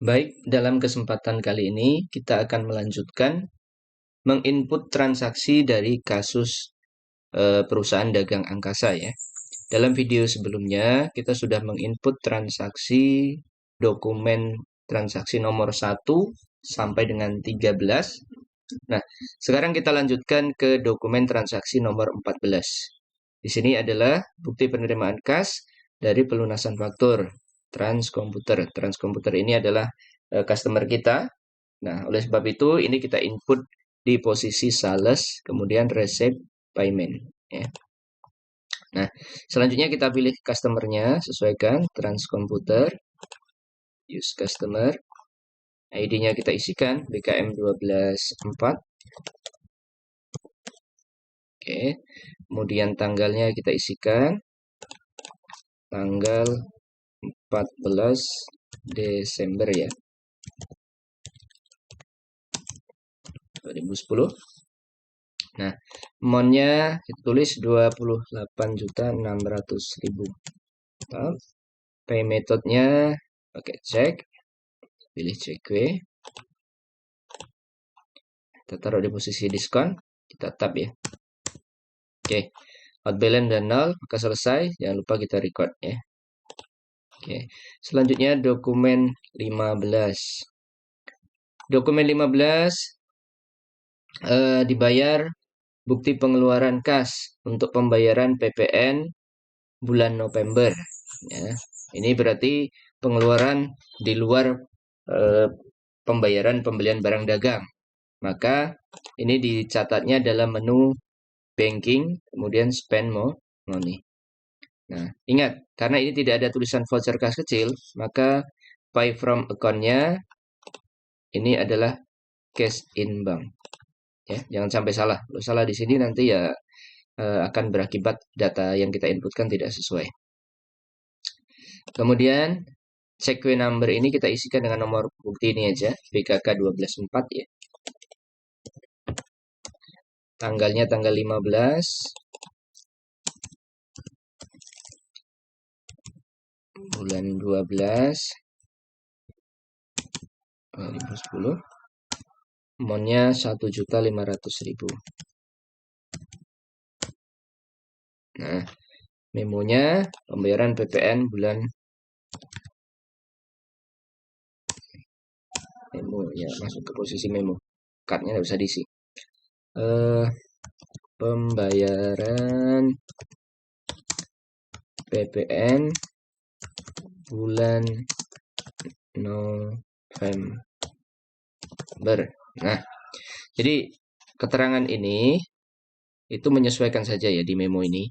Baik, dalam kesempatan kali ini kita akan melanjutkan menginput transaksi dari kasus perusahaan dagang angkasa ya. Dalam video sebelumnya kita sudah menginput transaksi dokumen transaksi nomor 1 sampai dengan 13. Nah, sekarang kita lanjutkan ke dokumen transaksi nomor 14. Di sini adalah bukti penerimaan kas dari pelunasan faktur Transkomputer. Transkomputer ini adalah customer kita. Nah, oleh sebab itu ini kita input di posisi sales, kemudian receipt payment. Ya. Nah, selanjutnya kita pilih customer-nya, sesuaikan Transkomputer, use customer, ID-nya kita isikan BKM 124. Oke, kemudian tanggalnya kita isikan tanggal 14 Desember ya, 2010. Nah, amount-nya kita tulis 28.600.000. Pay method-nya pakai cek, pilih CQ. Kita taruh di posisi diskon, kita tap ya. Oke, out balance dan nol, maka selesai. Jangan lupa kita record ya. Oke, selanjutnya dokumen 15. Dokumen 15 dibayar bukti pengeluaran kas untuk pembayaran PPN bulan November. Ya, ini berarti pengeluaran di luar pembayaran pembelian barang dagang. Maka ini dicatatnya dalam menu banking, kemudian spend money. Nah, ingat, karena ini tidak ada tulisan voucher kas kecil, maka pay from account-nya ini adalah cash in bank. Ya, jangan sampai salah. Kalau salah di sini nanti ya akan berakibat data yang kita inputkan tidak sesuai. Kemudian CQ number ini kita isikan dengan nomor bukti ini aja, BKK 124 ya. Tanggalnya tanggal 15. Bulan 12 2010. Amount-nya 1.500.000. Nah, memonya pembayaran PPN bulan memo ya, masuk ke posisi memo. Card-nya nggak bisa diisi. Pembayaran PPN bulan November. Nah, jadi keterangan ini itu menyesuaikan saja ya di memo ini.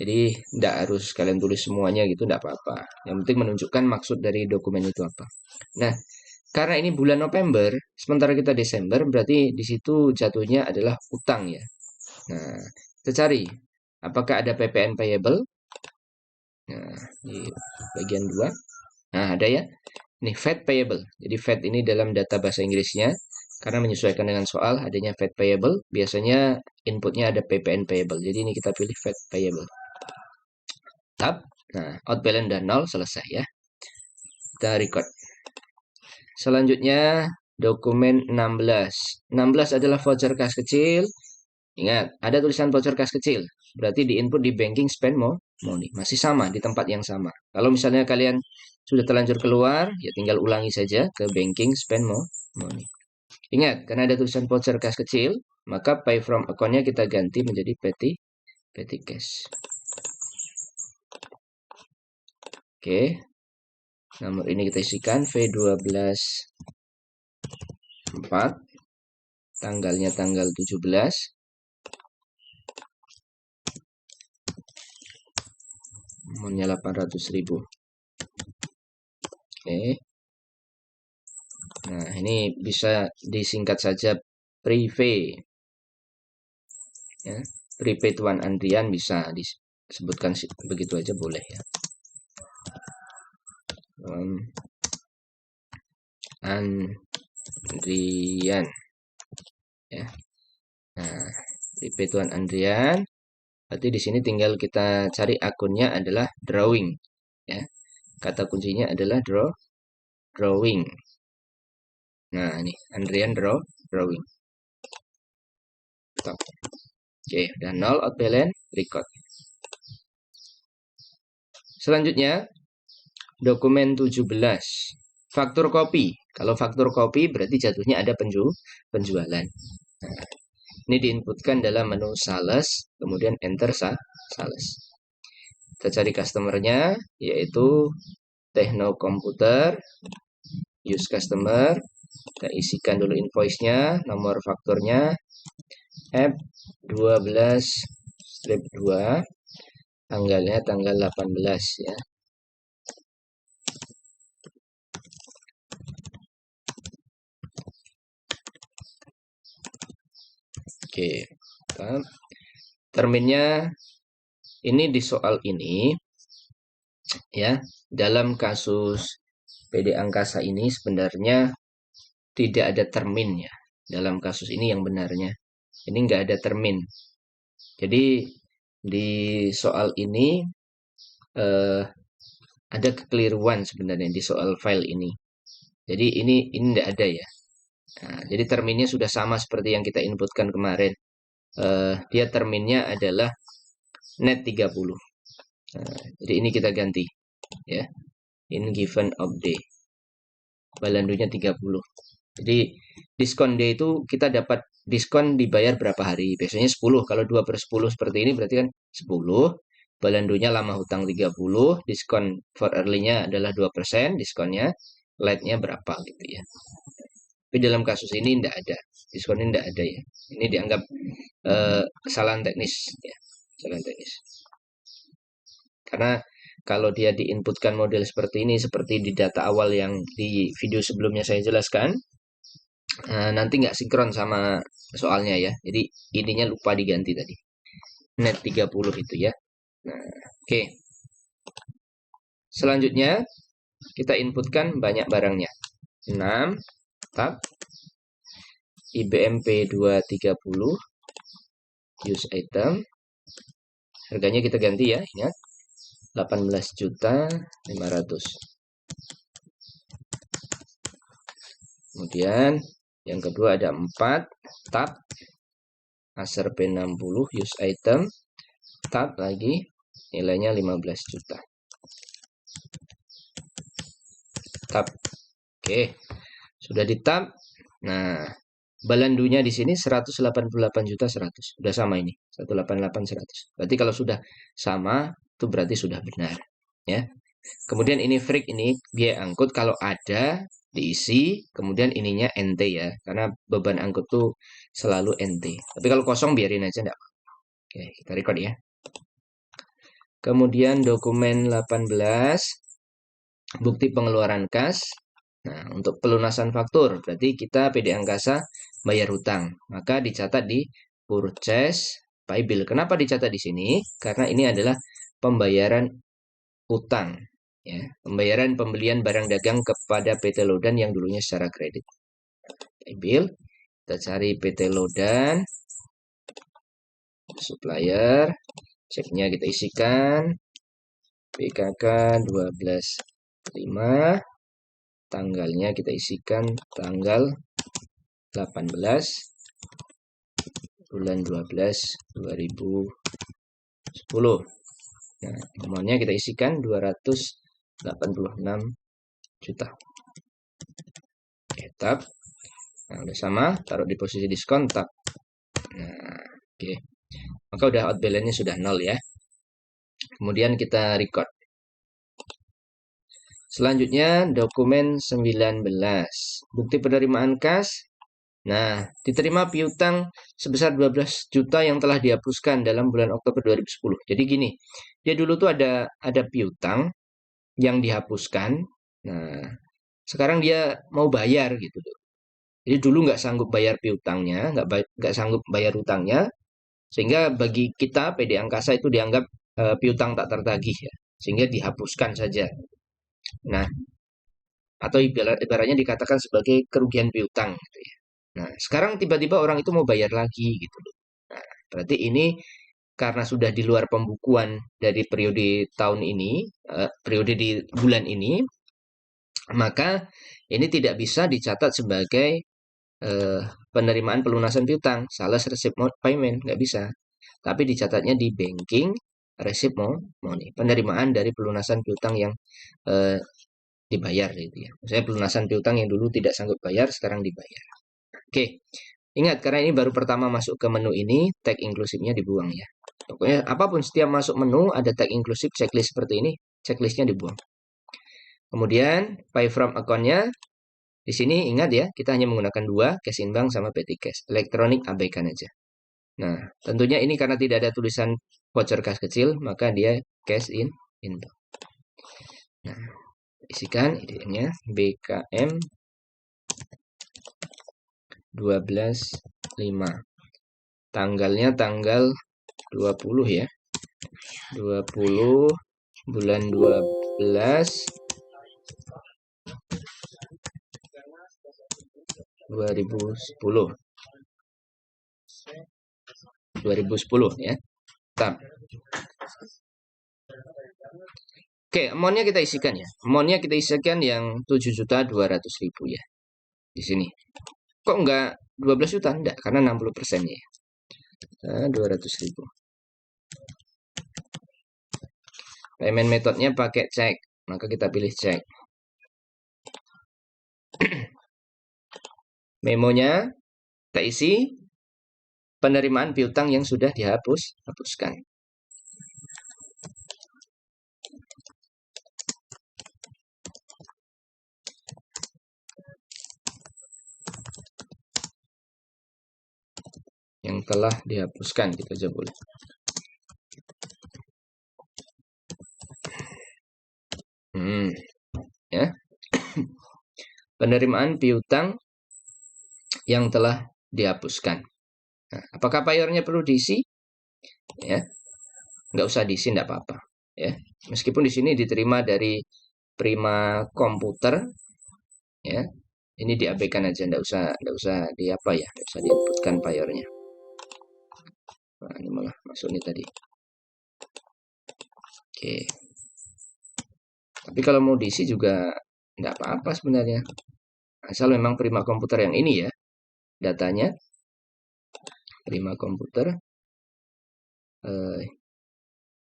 Jadi tidak harus kalian tulis semuanya gitu, tidak apa-apa. Yang penting menunjukkan maksud dari dokumen itu apa. Nah, karena ini bulan November, sementara kita Desember, berarti di situ jatuhnya adalah utang ya. Nah, kita cari apakah ada PPN payable. Nah, di bagian 2. Nah, ada ya. Ini VAT payable. Jadi VAT ini dalam data bahasa Inggrisnya, karena menyesuaikan dengan soal adanya VAT payable, biasanya inputnya ada PPN payable. Jadi ini kita pilih VAT payable. Tab. Nah, out balance dan nol, selesai ya. Kita record. Selanjutnya dokumen 16. 16 adalah voucher kas kecil. Ingat, ada tulisan voucher kas kecil. Berarti di input di banking spend money. Masih sama, di tempat yang sama. Kalau misalnya kalian sudah terlanjur keluar, ya tinggal ulangi saja ke banking spend money. Ingat, karena ada tulisan voucher kas kecil, maka pay from account-nya kita ganti menjadi petty cash. Oke. Nomor ini kita isikan V12 4. Tanggalnya tanggal 17. Amount-nya 800.000. Oke. Nah, ini bisa disingkat saja Prive. Ya, Prive Tuan Andrian bisa disebutkan begitu aja boleh ya. Andrian. Ya. Nah, Prive Tuan Andrian. Berarti di sini tinggal kita cari akunnya adalah drawing. Ya. Kata kuncinya adalah drawing. Nah, ini Andrian drawing. Stop. Oke, udah 0 out balance, record. Selanjutnya, dokumen 17. Faktur kopi. Kalau faktur kopi berarti jatuhnya ada penjualan. Nah, ini diinputkan dalam menu sales, kemudian enter sales. Kita cari customernya, yaitu Tekno Komputer, use customer. Kita isikan dulu invoice-nya, nomor fakturnya, F12-2, tanggalnya tanggal 18 ya. Oke, terminnya ini di soal ini ya, dalam kasus PD Angkasa ini sebenarnya tidak ada termin ya. Dalam kasus ini yang benarnya ini nggak ada termin. Jadi di soal ini ada kekeliruan sebenarnya di soal file ini. Jadi ini nggak ada ya. Nah, jadi terminnya sudah sama seperti yang kita inputkan kemarin. Dia terminnya adalah net 30. Nah, jadi ini kita ganti ya. In given of day. Balandunya 30. Jadi diskon day itu kita dapat diskon dibayar berapa hari? Biasanya 10. Kalau 2/10 seperti ini berarti kan 10. Balandunya lama hutang 30. Diskon for early-nya adalah 2% diskonnya. Late-nya berapa gitu ya. Tapi dalam kasus ini tidak ada. Diskon ini tidak ada ya. Ini dianggap kesalahan teknis ya. Kesalahan teknis. Karena kalau dia diinputkan model seperti ini, seperti di data awal yang di video sebelumnya saya jelaskan, nanti nggak sinkron sama soalnya ya. Jadi ininya lupa diganti tadi. Net 30 itu ya. Nah, oke. Selanjutnya kita inputkan banyak barangnya. 6 tab IBMP 230 use item. Harganya kita ganti ya, ingat. 18.500. Kemudian yang kedua ada 4 tab Acer P60 use item, tab lagi nilainya 15 juta. Tab. Oke. Sudah di tab. Nah, balandunya di sini 188.100. Sudah sama ini. 188.100. Berarti kalau sudah sama itu berarti sudah benar, ya. Kemudian ini freak, ini biaya angkut kalau ada diisi, kemudian ininya NT ya, karena beban angkut tuh selalu NT. Tapi kalau kosong biarin aja enggak. Oke, kita record ya. Kemudian dokumen 18, bukti pengeluaran kas. Nah, untuk pelunasan faktur, berarti kita PD Angkasa bayar hutang. Maka dicatat di purchase by bill. Kenapa dicatat di sini? Karena ini adalah pembayaran utang. Ya, pembayaran pembelian barang dagang kepada PT Lodan yang dulunya secara kredit. Bill, kita cari PT Lodan, supplier, ceknya kita isikan, PKK 12.5, tanggalnya kita isikan tanggal 18 bulan 12 2010. Nah, nomornya kita isikan 286 juta. Oke, tab. Nah, udah sama, taruh di posisi diskon, tab. Nah, oke. Maka udah out balance-nya sudah 0 ya. Kemudian kita record. Selanjutnya dokumen 19. Bukti penerimaan kas. Nah, diterima piutang sebesar 12 juta yang telah dihapuskan dalam bulan Oktober 2010. Jadi gini, dia dulu tuh ada piutang yang dihapuskan. Nah, sekarang dia mau bayar gitu tuh. Jadi dulu nggak sanggup bayar piutangnya, nggak sanggup bayar utangnya, sehingga bagi kita PD Angkasa itu dianggap piutang tak tertagih ya, sehingga dihapuskan saja. Nah, atau ibaratnya dikatakan sebagai kerugian piutang gitu ya. Nah, sekarang tiba-tiba orang itu mau bayar lagi gitu loh. Nah, berarti ini karena sudah di luar pembukuan dari periode tahun ini, periode di bulan ini, maka ini tidak bisa dicatat sebagai penerimaan pelunasan piutang, sales receipt payment, nggak bisa. Tapi dicatatnya di banking receipt money, penerimaan dari pelunasan piutang yang dibayar gitu ya. Misalnya pelunasan piutang yang dulu tidak sanggup bayar, sekarang dibayar. Oke, ingat karena ini baru pertama masuk ke menu ini, tag inklusifnya dibuang ya. Pokoknya apapun setiap masuk menu ada tag inklusif checklist seperti ini, checklistnya dibuang. Kemudian pay from account-nya di sini ingat ya, kita hanya menggunakan dua, cash in bank sama petty cash. Elektronik abaikan aja. Nah, tentunya ini karena tidak ada tulisan voucher kas kecil, maka dia cash in bank. Nah, isikan idenya BKM 12.5. Tanggalnya tanggal 20 ya. 20 bulan 12 2010. 2010 ya. Tab. Oke, amount-nya kita isikan ya. Amount-nya kita isikan yang 7.200.000 ya. Di sini. Kok enggak 12 juta? Enggak, karena 60% ya. 200.000. Payment metodenya pakai cek, maka kita pilih cek. Memonya kita isi penerimaan piutang yang sudah hapuskan. Yang telah dihapuskan kita aja boleh. Ya. Penerimaan piutang yang telah dihapuskan. Nah, apakah payurnya perlu diisi? Ya, nggak usah diisi, nggak apa-apa. Ya, meskipun di sini diterima dari Prima Komputer, ya, ini diabaikan aja, nggak usah di apa ya, nggak usah diinputkan payurnya. Nah, ini malah masuk nih tadi. Oke. Tapi kalau mau diisi juga nggak apa-apa sebenarnya. Asal memang Prima Komputer yang ini ya, datanya. Prima Komputer.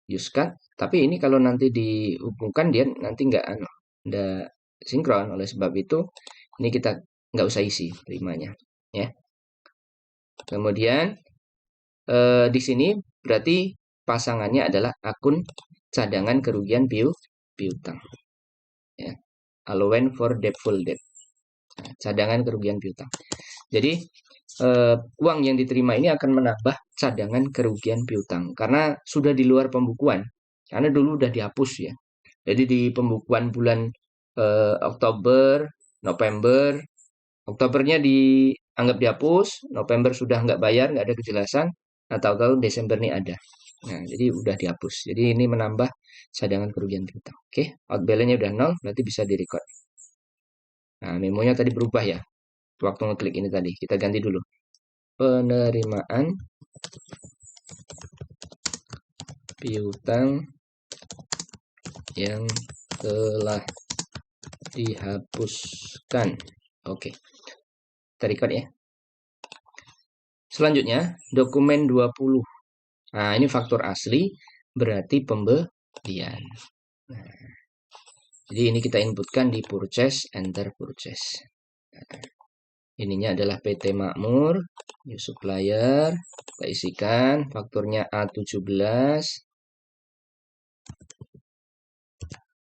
Use card. Tapi ini kalau nanti dihubungkan dia nanti nggak sinkron. Oleh sebab itu ini kita nggak usah isi primanya ya. Kemudian di sini berarti pasangannya adalah akun cadangan kerugian piutang ya. Allowance for debtful debt. Nah, cadangan kerugian piutang. Jadi uang yang diterima ini akan menambah cadangan kerugian piutang karena sudah di luar pembukuan. Karena dulu udah dihapus ya. Jadi di pembukuan bulan Oktober, November, Oktobernya dianggap dihapus, November sudah nggak bayar, nggak ada kejelasan, atau Desember nih ada. Nah, jadi udah dihapus. Jadi ini menambah cadangan kerugian piutang. Oke, out balance-nya udah 0, berarti bisa direcord. Nah, memonya tadi berubah ya. Waktu ngeklik ini tadi, kita ganti dulu. Penerimaan piutang yang telah dihapuskan. Oke. Kita record ya. Selanjutnya, dokumen 20. Nah, ini faktur asli, berarti pembelian. Nah, jadi ini kita inputkan di purchase, enter purchase. Nah, ininya adalah PT Makmur, new supplier. Kita isikan, fakturnya A17.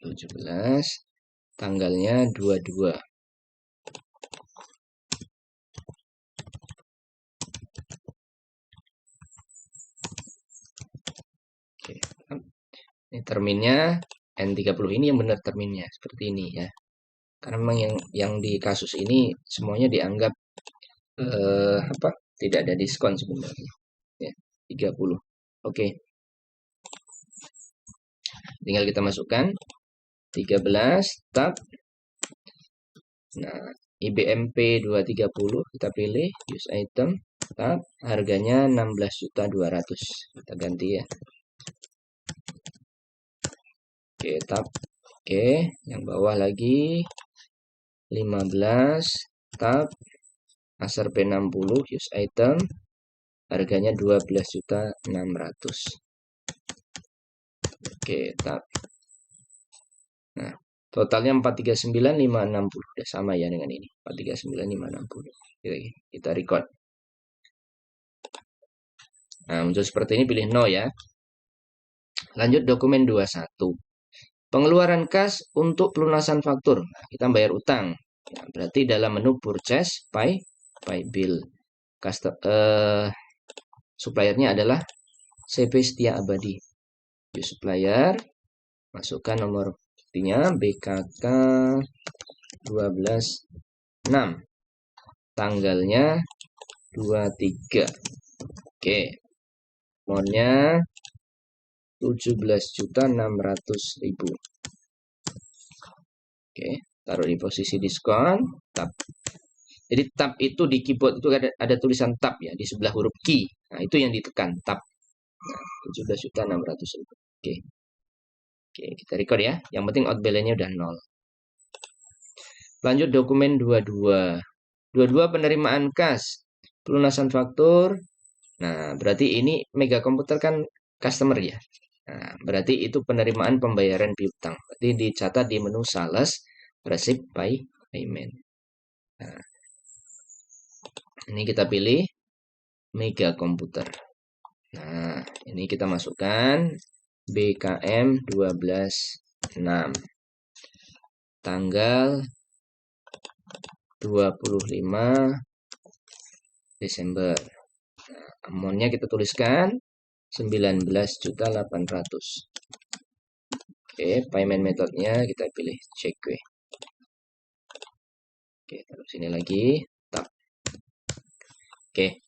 17, tanggalnya 22. Oke. Ini terminnya N30 ini yang benar terminnya seperti ini ya. Karena memang yang di kasus ini semuanya dianggap tidak ada diskon sebenarnya. Ya, 30. Oke. Tinggal kita masukkan 13 tab. Nah, IBMP 230 kita pilih use item tab, harganya 16.200. Kita ganti ya. Oke, tab. Oke, yang bawah lagi 15 tab Acer P60 use item harganya 12.600.000. Oke, tab. Nah, totalnya 439.560. Udah sama ya dengan ini. 439.560. Kita record. Nah, muncul seperti ini, pilih no ya. Lanjut dokumen 21. Pengeluaran kas untuk pelunasan faktur. Nah, kita bayar utang. Ya, berarti dalam menu purchase, pay bill. Suppliernya adalah CP Setia Abadi. Supplier, masukkan nomor buktinya BKK 12.6. Tanggalnya 23. Oke. Amount-nya 17.600.000. Oke, taruh di posisi diskon, tab. Jadi tab itu di keyboard itu ada tulisan tab ya di sebelah huruf key. Nah, itu yang ditekan tab. Nah, 17.600.000. Oke. Oke, kita record ya. Yang penting out balance-nya udah 0. Lanjut dokumen 22. 22 penerimaan kas, pelunasan faktur. Nah, berarti ini Mega Komputer kan customer ya. Nah, berarti itu penerimaan pembayaran piutang. Berarti dicatat di menu sales, receipt, payment. Nah, ini kita pilih Mega Komputer. Nah, ini kita masukkan BKM 12.6. Tanggal 25 Desember. Nah, amount-nya kita tuliskan 19.800.000. Oke, payment metode-nya kita pilih cheque. Oke, taruh sini lagi, tab. Oke,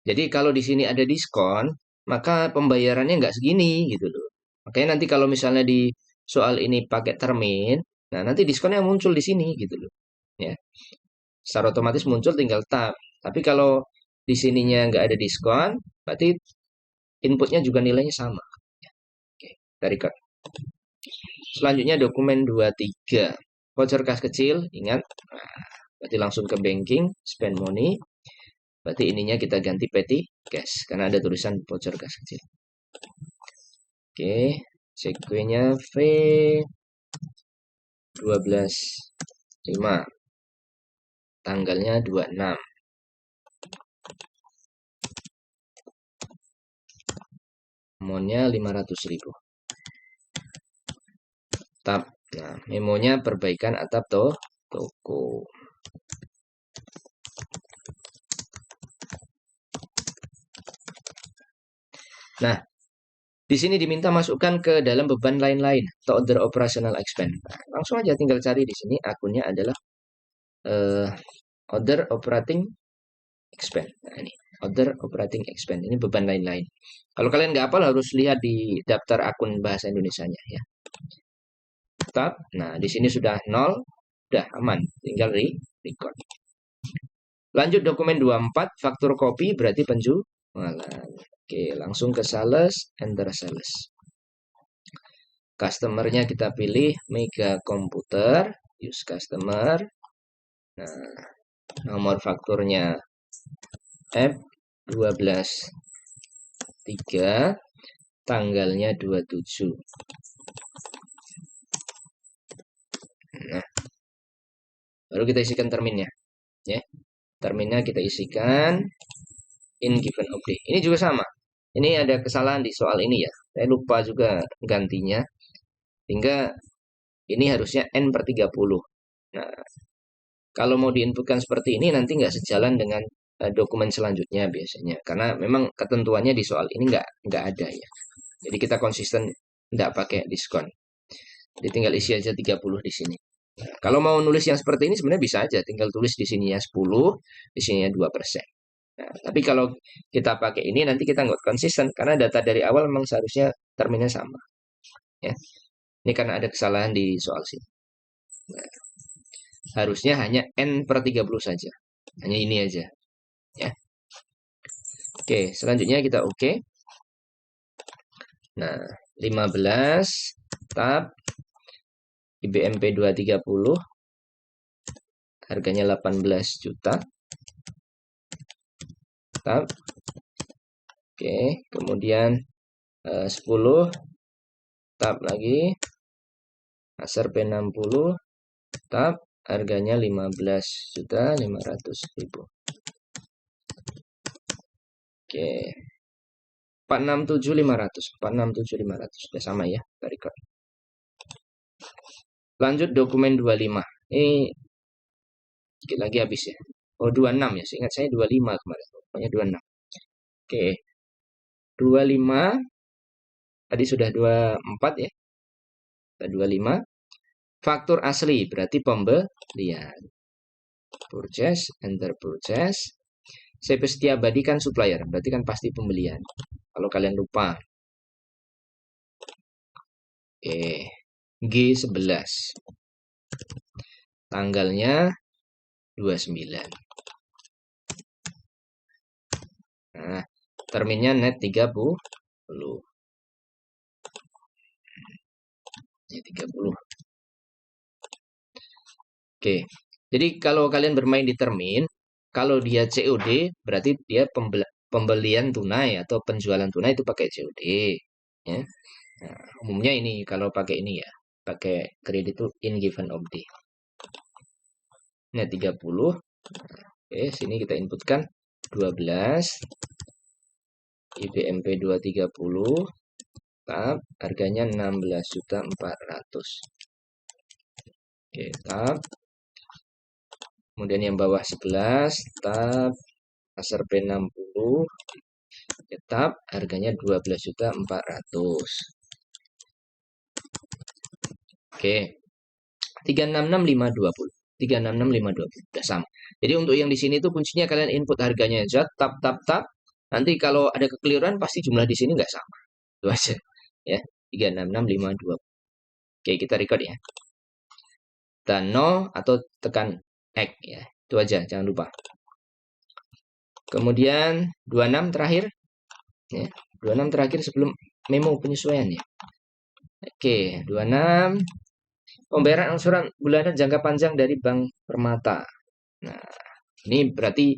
jadi kalau di sini ada diskon, maka pembayarannya nggak segini gitu loh. Makanya nanti kalau misalnya di soal ini pakai termin, nah nanti diskonnya muncul di sini gitu loh. Ya, secara otomatis muncul tinggal tab. Tapi kalau di sininya nggak ada diskon, berarti inputnya juga nilainya sama. Oke, kita record. Selanjutnya dokumen 23. Voucher kas kecil, ingat. Nah, berarti langsung ke banking, spend money. Berarti ininya kita ganti petty cash, karena ada tulisan voucher kas kecil. Oke, sekuenya V 12.5. Tanggalnya 26. Amount-nya 500.000. Tab. Nah, memonya perbaikan atap toko. Nah, di sini diminta masukkan ke dalam beban lain-lain atau other operational expense. Nah, langsung aja tinggal cari di sini akunnya adalah other operating expense. Nah, ini other operating expense. Ini beban lain-lain. Kalau kalian nggak hafal harus lihat di daftar akun bahasa Indonesianya ya. Tab. Nah, di sini sudah 0, udah aman, tinggal record. Lanjut dokumen 24, faktur kopi berarti penjualan. Oke, langsung ke sales, enter sales. Customer-nya kita pilih Mega Komputer, use customer. Nah, nomor fakturnya F12.3, tanggalnya 27. Nah, baru kita isikan terminnya. Ya, terminnya kita isikan in given update. Ini juga sama. Ini ada kesalahan di soal ini ya. Saya lupa juga gantinya. Sehingga ini harusnya N/30. Nah, kalau mau diinputkan seperti ini nanti nggak sejalan dengan dokumen selanjutnya biasanya. Karena memang ketentuannya di soal ini nggak ada ya. Jadi kita konsisten nggak pakai diskon. Jadi tinggal isi aja 30 di sini. Nah, kalau mau nulis yang seperti ini sebenarnya bisa aja. Tinggal tulis di sininya 10, di sininya 2%. Nah, tapi kalau kita pakai ini nanti kita nggak konsisten. Karena data dari awal memang seharusnya terminnya sama. Ya. Ini karena ada kesalahan di soal sini. Nah, harusnya hanya N/30 saja. Hanya ini aja. Ya. Oke, selanjutnya kita oke. Nah, 15 tab IBMP 230. harganya 18 juta. Tab. Oke, kemudian 10 tab lagi. Acer P60 tab, harganya 15.500.000. Oke. 467.500. 467.500 sudah sama ya, kita record. Lanjut dokumen 25. Ini sedikit lagi habis ya. Oh, 26 ya. Seingat saya 25 kemarin. Pokoknya 26. Oke. 25 tadi sudah 24 ya. 25. Faktur asli berarti pembelian. Purchase, enter purchase. CP setia abadi kan supplier, berarti kan pasti pembelian. Kalau kalian lupa. Oke. G11. Tanggalnya 29. Nah, terminnya net 30. Ya, 30. Oke. Jadi kalau kalian bermain di termin, kalau dia COD berarti dia pembelian tunai atau penjualan tunai itu pakai COD ya. Nah, umumnya ini kalau pakai ini ya, pakai kredit itu in given of day. Net 30. Oke, sini kita inputkan 12 IBMP 230 tab, harganya 16.400.000. Oke, tab. Kemudian yang bawah 11 tab, Acer P60 tab, harganya 12.400.000. Oke. 366.520. 366.520 udah sama. Jadi untuk yang di sini tuh kuncinya kalian input harganya aja tab. Nanti kalau ada kekeliruan pasti jumlah di sini nggak sama. Itu aja ya. 366.520. Oke, kita record ya. Dan no atau tekan X ya. Itu aja, jangan lupa. Kemudian 26 terakhir ya. 26 terakhir sebelum memo penyesuaian ya. Oke, 26 pembayaran angsuran bulanan jangka panjang dari Bank Permata. Nah, ini berarti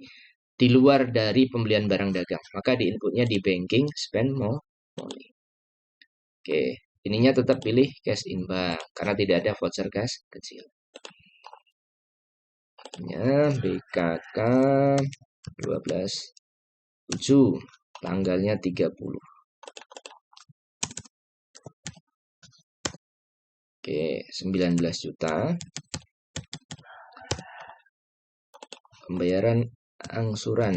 di luar dari pembelian barang dagang. Maka di inputnya di banking spend more money. Oke, ininya tetap pilih cash in bank karena tidak ada voucher cash kecil. Ya, BKK 12.7 tanggalnya 30. Oke, 19 juta. Pembayaran angsuran.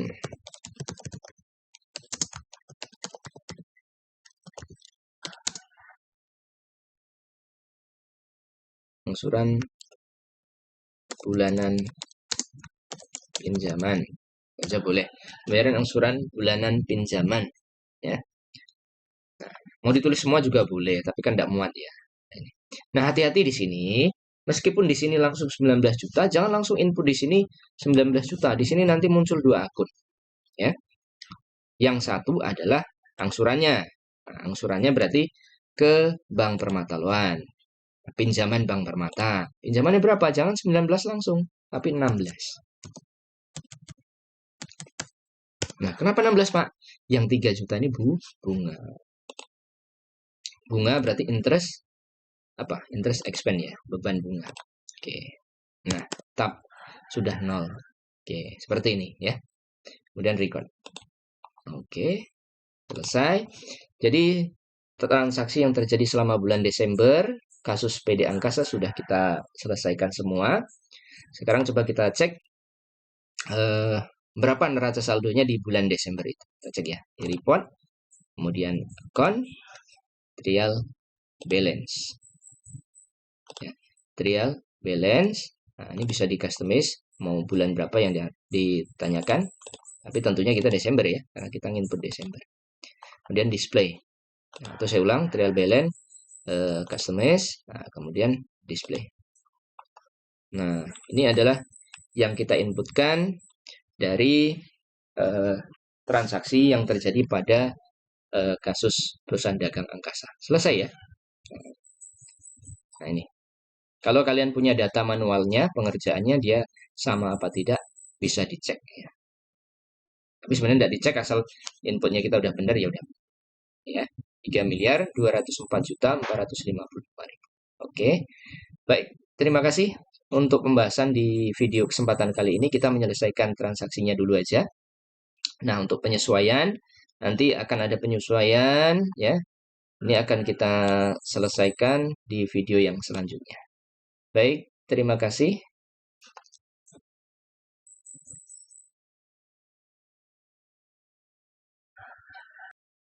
Angsuran bulanan pinjaman. Aja boleh. Pembayaran angsuran bulanan pinjaman ya. Nah, mau ditulis semua juga boleh, tapi kan tidak muat ya. Nah, hati-hati di sini. Meskipun di sini langsung 19 juta, jangan langsung input di sini 19 juta. Di sini nanti muncul dua akun. Ya. Yang satu adalah angsurannya. Nah, angsurannya berarti ke Bank Permata Loan. Pinjaman Bank Permata. Pinjamannya berapa? Jangan 19 langsung, tapi 16. Nah, kenapa 16, Pak? Yang 3 juta ini bunga. Bunga berarti interest apa? Interest expense ya, beban bunga. Oke. Nah, tab sudah 0. Oke, seperti ini ya. Kemudian record. Oke. Selesai. Jadi transaksi yang terjadi selama bulan Desember, kasus PD Angkasa sudah kita selesaikan semua. Sekarang coba kita cek berapa neraca saldonya di bulan Desember itu. Kita cek ya, di report, kemudian account, trial balance. Ya, trial balance. Nah, ini bisa di customize mau bulan berapa yang ditanyakan. Tapi tentunya kita Desember ya, karena kita input Desember. Kemudian display. Nah, atau saya ulang, trial balance, customize, nah, kemudian display. Nah, ini adalah yang kita inputkan dari transaksi yang terjadi pada kasus perusahaan dagang angkasa. Selesai ya. Nah, ini. Kalau kalian punya data manualnya, pengerjaannya dia sama apa tidak bisa dicek ya. Tapi sebenarnya tidak dicek asal inputnya kita udah benar ya udah. Ya, 3.204.455.000. Oke. Baik, terima kasih untuk pembahasan di video kesempatan kali ini. Kita menyelesaikan transaksinya dulu aja. Nah, untuk penyesuaian nanti akan ada penyesuaian ya. Ini akan kita selesaikan di video yang selanjutnya. Baik, terima kasih.